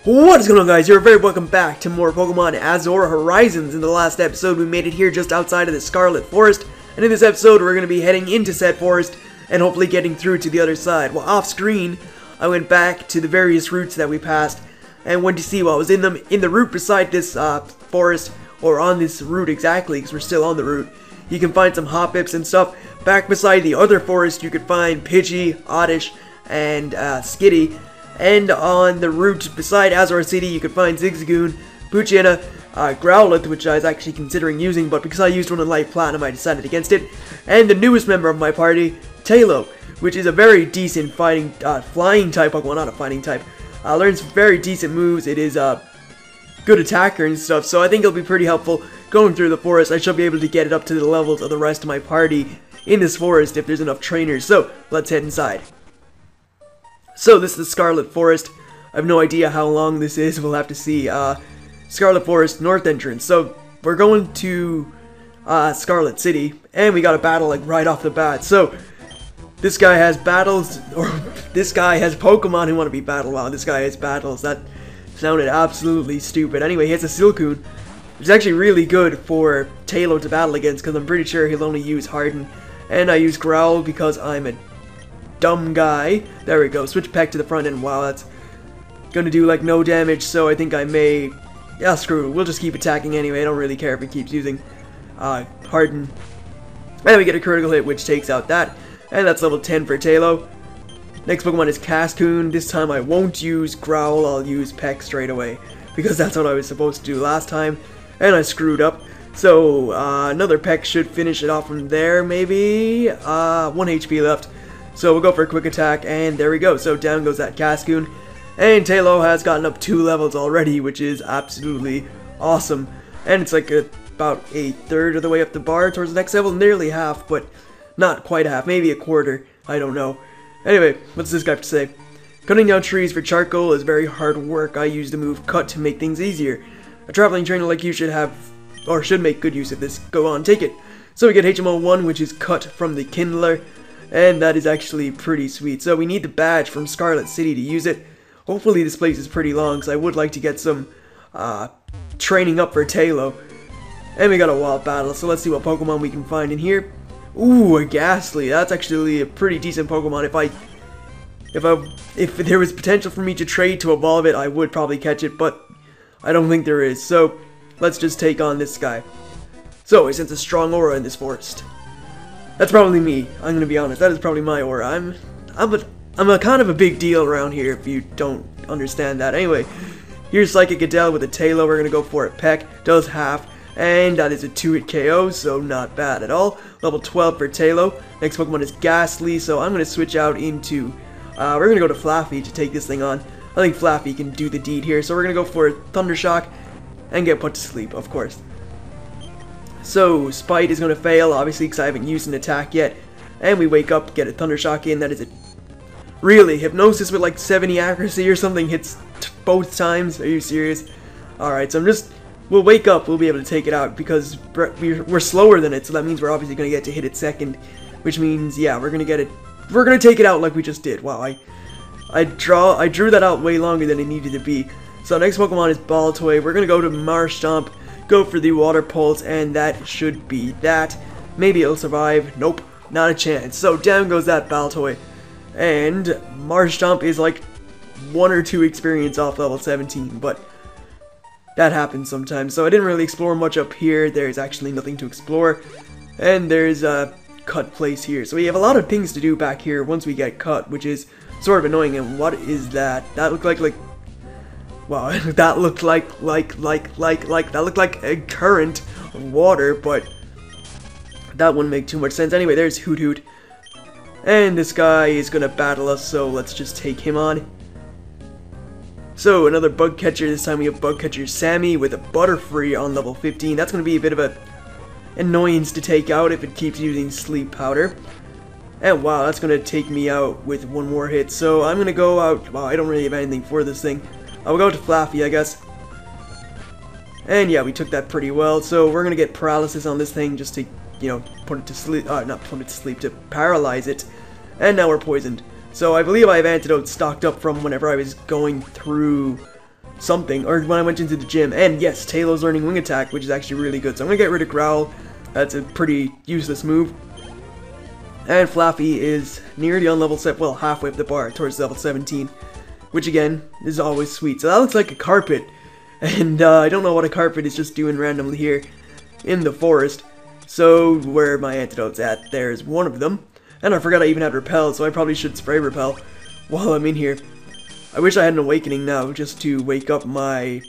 What is going on, guys? You're very welcome back to more Pokemon Azure Horizons. In the last episode, we made it here just outside of the Scarlet Forest, and in this episode, we're going to be heading into said forest and hopefully getting through to the other side. Well, off screen, I went back to the various routes that we passed and went to see what was in them. In the route beside this forest, or on this route exactly, because we're still on the route, you can find some Hoppips and stuff. Back beside the other forest, you could find Pidgey, Oddish, and Skitty. And on the route beside Azure City, you can find Zigzagoon, Poochyena, Growlithe, which I was actually considering using, but because I used one in Light Platinum, I decided against it. And the newest member of my party, Tailo, which is a very decent flying type Pokemon, not a fighting type. Learns very decent moves. It is a good attacker and stuff, so I think it'll be pretty helpful going through the forest. I shall be able to get it up to the levels of the rest of my party in this forest if there's enough trainers. So let's head inside. So this is the Scarlet Forest. I have no idea how long this is. We'll have to see. Scarlet Forest North entrance. So we're going to Scarlet City, and we got a battle like right off the bat. So this guy has battles, or this guy has Pokemon who want to be battled. Wow, this guy has battles. That sounded absolutely stupid. Anyway, he has a Silcoon, which is actually really good for Tailo to battle against, because I'm pretty sure he'll only use Harden. And I use Growl because I'm a dumb guy. There we go. Switch Peck to the front end. Wow, that's gonna do like no damage, so I think I may... Yeah, screw it. We'll just keep attacking anyway. I don't really care if it keeps using Harden. And we get a critical hit, which takes out that. And that's level 10 for Tailo. Next Pokemon is Cascoon. This time I won't use Growl. I'll use Peck straight away, because that's what I was supposed to do last time, and I screwed up. So another Peck should finish it off from there, maybe. 1 HP left. So we'll go for a quick attack, and there we go. So down goes that Cascoon. And Tailo has gotten up 2 levels already, which is absolutely awesome. And it's like about a third of the way up the bar towards the next level. Nearly half, but not quite half. Maybe a quarter. I don't know. Anyway, what's this guy have to say? Cutting down trees for charcoal is very hard work. I use the move Cut to make things easier. A traveling trainer like you should have, or should make good use of this. Go on, take it. So we get HMO 1, which is Cut from the Kindler. And that is actually pretty sweet. So we need the badge from Scarlet City to use it. Hopefully this place is pretty long, because I would like to get some training up for Tailo. And we got a wild battle, so let's see what Pokemon we can find in here. Ooh, a Ghastly. That's actually a pretty decent Pokemon. If there was potential for me to trade to evolve it, I would probably catch it, but I don't think there is. So let's just take on this guy. So I sense a strong aura in this forest. That's probably me. I'm gonna be honest. That is probably my aura. I'm a kind of a big deal around here if you don't understand that. Anyway, here's Psychic Adele with a Tailo. We're gonna go for it. Peck does half, and that is a 2-hit KO, so not bad at all. Level 12 for Tailo. Next Pokemon is Ghastly, so I'm gonna switch out into. We're gonna go to Flaffy to take this thing on. I think Flaffy can do the deed here, so we're gonna go for Thunder Shock and get put to sleep, of course. So, Spite is going to fail, obviously, because I haven't used an attack yet. And we wake up, get a Thunder Shock in. That is it. Really? Hypnosis with like 70 accuracy or something hits both times? Are you serious? Alright, so we'll wake up, we'll be able to take it out, because we're slower than it, so that means we're obviously going to get to hit it second. Which means, yeah, we're going to get it. We're going to take it out like we just did. Wow, I drew that out way longer than it needed to be. So, next Pokemon is Baltoy. We're going to go to Marshtomp. Go for the Water Pulse, and that should be that. Maybe it'll survive. Nope, not a chance. So down goes that Baltoy. And Marshtomp is like 1 or 2 experience off level 17, but that happens sometimes. So I didn't really explore much up here. There's actually nothing to explore. And there's a cut place here. So we have a lot of things to do back here once we get cut, which is sort of annoying. And what is that? That looked like wow, that looked like that looked like a current of water, but that wouldn't make too much sense. Anyway, there's Hoot Hoot. And this guy is gonna battle us, so let's just take him on. So, another Bug Catcher. This time we have Bug Catcher Sammy with a Butterfree on level 15. That's gonna be a bit of a annoyance to take out if it keeps using Sleep Powder. And wow, that's gonna take me out with 1 more hit. So I'm gonna go out. Wow, I don't really have anything for this thing. I'll go to Flaffy, I guess. And yeah, we took that pretty well. So we're gonna get paralysis on this thing just to, you know, put it to sleep. Not put it to sleep, to paralyze it. And now we're poisoned. So I believe I have antidotes stocked up from whenever I was going through something, or when I went into the gym. And yes, Tailow's learning Wing Attack, which is actually really good. So I'm gonna get rid of Growl. That's a pretty useless move. And Flaffy is nearly on level 7, well, halfway up the bar, towards level 17. Which again, is always sweet. So that looks like a carpet. And I don't know what a carpet is just doing randomly here in the forest. So where are my antidotes at? There's one of them. And I forgot I even had Repel, so I probably should spray Repel while I'm in here. I wish I had an Awakening now, just to wake up my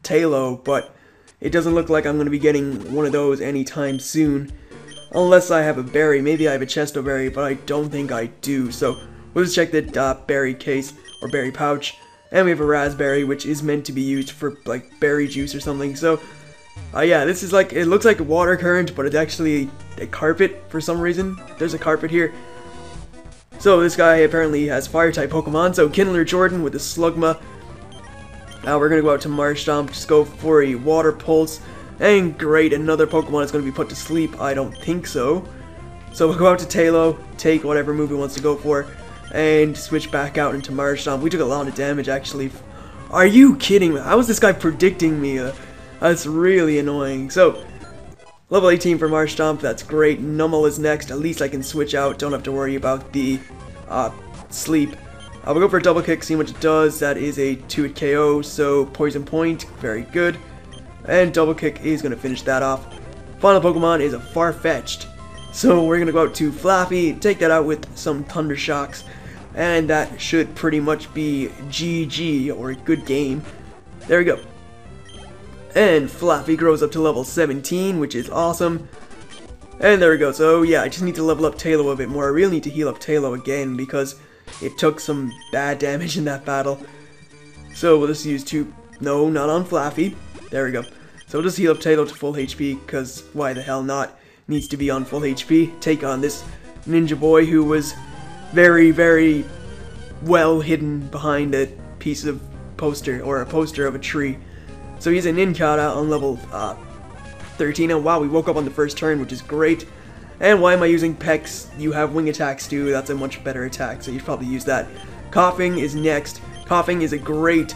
Taillow, but it doesn't look like I'm going to be getting one of those anytime soon. Unless I have a berry. Maybe I have a Chesto Berry, but I don't think I do. So we'll just check the berry case, or berry pouch. And we have a Raspberry, which is meant to be used for, like, berry juice or something. So, yeah, this is like, it looks like a water current, but it's actually a carpet for some reason. There's a carpet here. So, this guy apparently has Fire-type Pokemon. So, Kindler Jordan with a Slugma. Now, we're going to go out to Marshtomp, just go for a Water Pulse. And great, another Pokemon is going to be put to sleep. I don't think so. So, we'll go out to Taillow, take whatever move he wants to go for, and switch back out into Marshtomp. We took a lot of damage, actually. Are you kidding me? How is this guy predicting me? That's really annoying. So, level 18 for Marshtomp, that's great. Numel is next. At least I can switch out. Don't have to worry about the sleep. We'll go for a Double Kick, see what it does. That is a 2-hit KO, so Poison Point, very good. And Double Kick is going to finish that off. Final Pokemon is a Farfetch'd. So we're going to go out to Flaffy, take that out with some Thunder Shocks. And that should pretty much be GG, or a good game. There we go. And Flaffy grows up to level 17, which is awesome. And there we go. So yeah, I just need to level up Taillow a bit more. I really need to heal up Taillow again, because it took some bad damage in that battle. So we'll just use no, not on Flaffy. There we go. So we'll just heal up Taillow to full HP, because why the hell not? Needs to be on full HP. Take on this ninja boy who was very, very well hidden behind a piece of poster, or a poster of a tree. So he's a Nincada on level 13. And wow, we woke up on the first turn, which is great. And why am I using Pex? You have Wing Attacks too. That's a much better attack, so you should probably use that. Coughing is next. Coughing is a great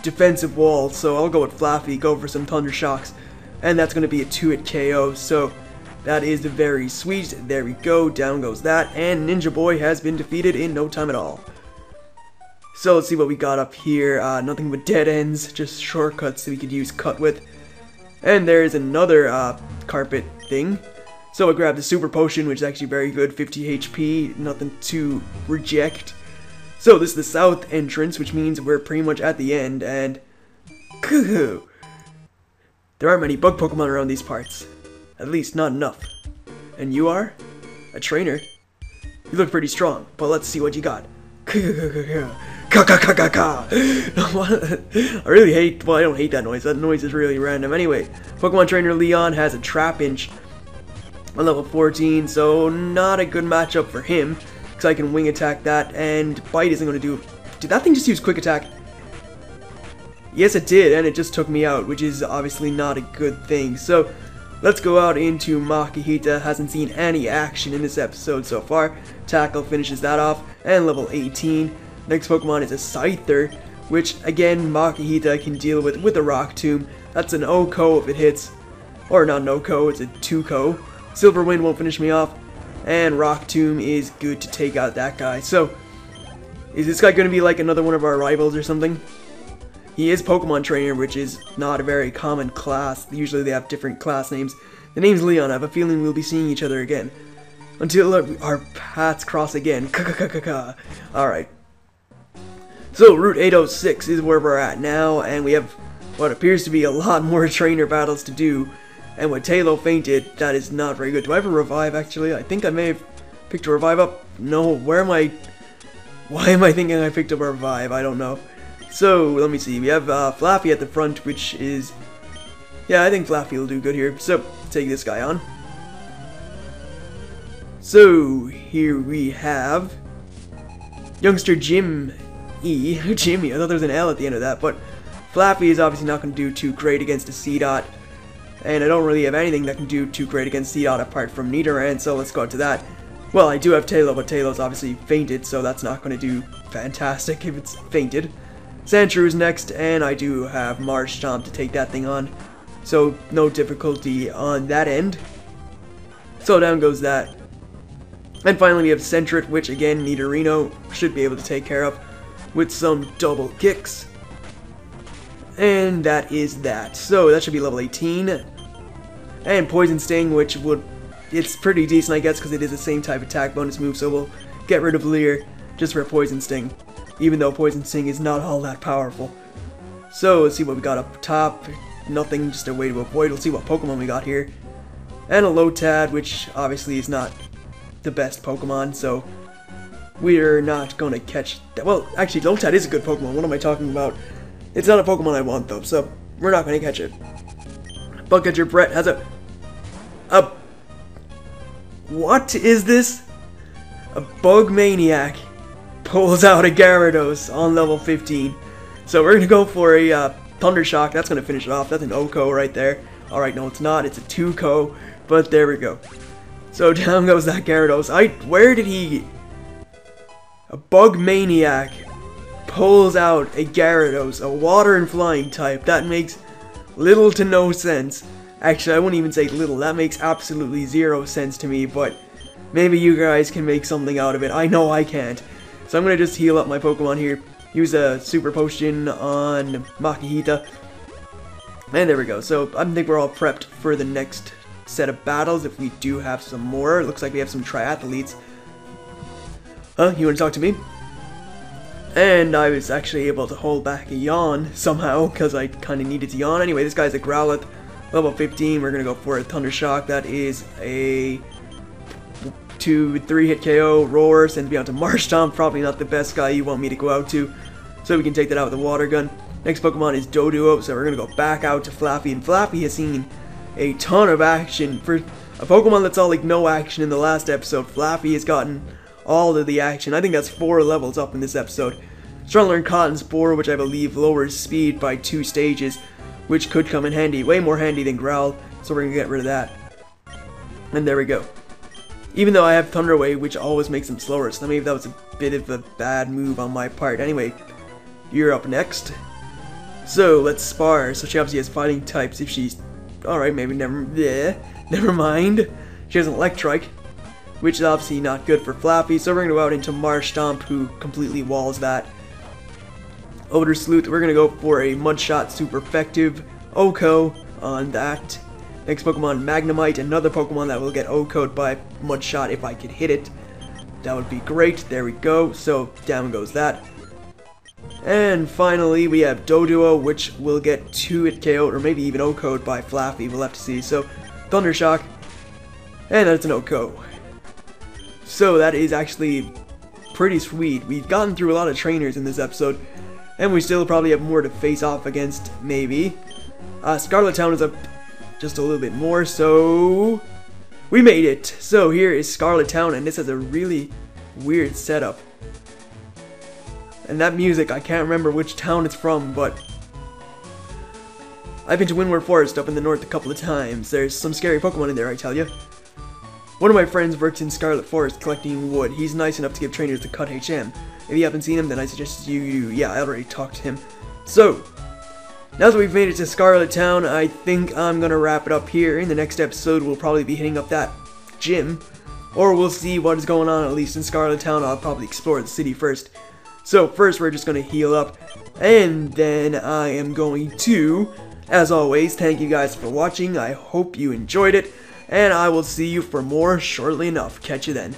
defensive wall, so I'll go with Flaffy, go for some Thunder Shocks. And that's going to be a 2-hit KO, so that is very sweet. There we go, down goes that, and Ninja Boy has been defeated in no time at all. So let's see what we got up here. Nothing but dead ends, just shortcuts that we could use Cut with. And there's another carpet thing. So I grabbed the Super Potion, which is actually very good, 50 HP, nothing to reject. So this is the south entrance, which means we're pretty much at the end, and there aren't many bug Pokemon around these parts. At least, not enough. And you are? A trainer? You look pretty strong, but let's see what you got. I really hate, well, I don't hate that noise. That noise is really random. Anyway, Pokemon Trainer Leon has a Trapinch on level 14, so not a good matchup for him, because I can Wing Attack that, and Bite isn't going to do... Did that thing just use Quick Attack? Yes, it did, and it just took me out, which is obviously not a good thing. So, let's go out into Makihita. Hasn't seen any action in this episode so far. Tackle finishes that off, and level 18. Next Pokemon is a Scyther, which, again, Makihita can deal with a Rock Tomb. That's an OHKO if it hits. Or not an OHKO, it's a 2-KO. Silver Wind won't finish me off, and Rock Tomb is good to take out that guy. So, is this guy going to be like another one of our rivals or something? He is Pokemon Trainer, which is not a very common class. Usually they have different class names. The name's Leon. I have a feeling we'll be seeing each other again. Until our paths cross again. Alright. So, Route 806 is where we're at now, and we have what appears to be a lot more trainer battles to do. And when Taillow fainted, that is not very good. Do I have a revive, actually? I think I may have picked a revive up. No, where am I? Why am I thinking I picked up a revive? I don't know. So, let me see. We have Flaffy at the front, which is... Yeah, I think Flaffy will do good here. So, take this guy on. So, here we have... Youngster Jimmy. Jimmy, I thought there was an L at the end of that. But Flaffy is obviously not going to do too great against a C-Dot. And I don't really have anything that can do too great against C-Dot apart from Nidoran, so let's go to that. Well, I do have Taillow, but Taillow's obviously fainted, so that's not going to do fantastic if it's fainted. Sandshrew next, and I do have Marshtomp to take that thing on. So, no difficulty on that end. So down goes that. And finally we have Sentret, which again, Nidorino should be able to take care of with some double kicks. And that is that. So that should be level 18. And Poison Sting, which would... It's pretty decent, I guess, because it is the same type attack bonus move, so we'll get rid of Leer just for Poison Sting. Even though Poison Sting is not all that powerful. So, let's see what we got up top. Nothing, just a way to avoid. We'll see what Pokemon we got here. And a Lotad, which obviously is not the best Pokemon, so we're not going to catch that. Well, actually, Lotad is a good Pokemon. What am I talking about? It's not a Pokemon I want, though, so we're not going to catch it. Bug Brett has a... What is this? A Bug Maniac pulls out a Gyarados on level 15. So we're going to go for a Thunder Shock. That's going to finish it off. That's an OHKO right there. Alright, no it's not. It's a 2-KO. But there we go. So down goes that Gyarados. Where did he... A Bug Maniac pulls out a Gyarados, a water and flying type. That makes little to no sense. Actually, I wouldn't even say little. That makes absolutely 0 sense to me, but maybe you guys can make something out of it. I know I can't. So I'm going to just heal up my Pokemon here. Use a Super Potion on Makihita. And there we go. So I think we're all prepped for the next set of battles if we do have some more. It looks like we have some triathletes. Huh? You want to talk to me? And I was actually able to hold back a yawn somehow because I kind of needed to yawn. Anyway, this guy's a Growlithe. Level 15, we're going to go for a Thunder Shock. That is a 2-3 hit KO. Roar, sends me out to Marshtomp. Probably not the best guy you want me to go out to. So we can take that out with a Water Gun. Next Pokemon is Doduo, so we're going to go back out to Flappy. And Flappy has seen a ton of action. For a Pokemon that's all like no action in the last episode, Flappy has gotten all of the action. I think that's 4 levels up in this episode. He's trying to learn Cotton Spore, which I believe lowers speed by 2 stages. Which could come in handy, way more handy than Growl, so we're going to get rid of that. And there we go. Even though I have Thunder Wave, which always makes him slower, so maybe that was a bit of a bad move on my part. Anyway, you're up next. So, let's spar. So she obviously has fighting types if she's... Alright, maybe never mind. She has an Electrike, which is obviously not good for Flappy, so we're going to go out into Marshtomp, who completely walls that. Over to Sleuth, we're going to go for a Mudshot super effective OHKO on that. Next Pokemon, Magnemite, another Pokemon that will get OHKO'd by Mudshot if I could hit it. That would be great. There we go. So down goes that. And finally, we have Doduo, which will get 2-hit KO'd, or maybe even OHKO'd by Flappy. We'll have to see. So Thunder Shock, and that's an OHKO. So that is actually pretty sweet. We've gotten through a lot of trainers in this episode. And we still probably have more to face off against, maybe. Scarlet Town is up just a little bit more, so... We made it! So here is Scarlet Town, and this has a really weird setup. And that music, I can't remember which town it's from, but... I've been to Windward Forest up in the north a couple of times. There's some scary Pokemon in there, I tell you. One of my friends works in Scarlet Forest collecting wood. He's nice enough to give trainers the cut HM. If you haven't seen him, then I suggest yeah, I already talked to him. So, now that we've made it to Scarlet Town, I think I'm gonna wrap it up here. In the next episode, we'll probably be hitting up that gym. Or we'll see what is going on, at least in Scarlet Town. I'll probably explore the city first. So, first we're just gonna heal up. And then I am going to, as always, thank you guys for watching. I hope you enjoyed it. And I will see you for more shortly enough. Catch you then.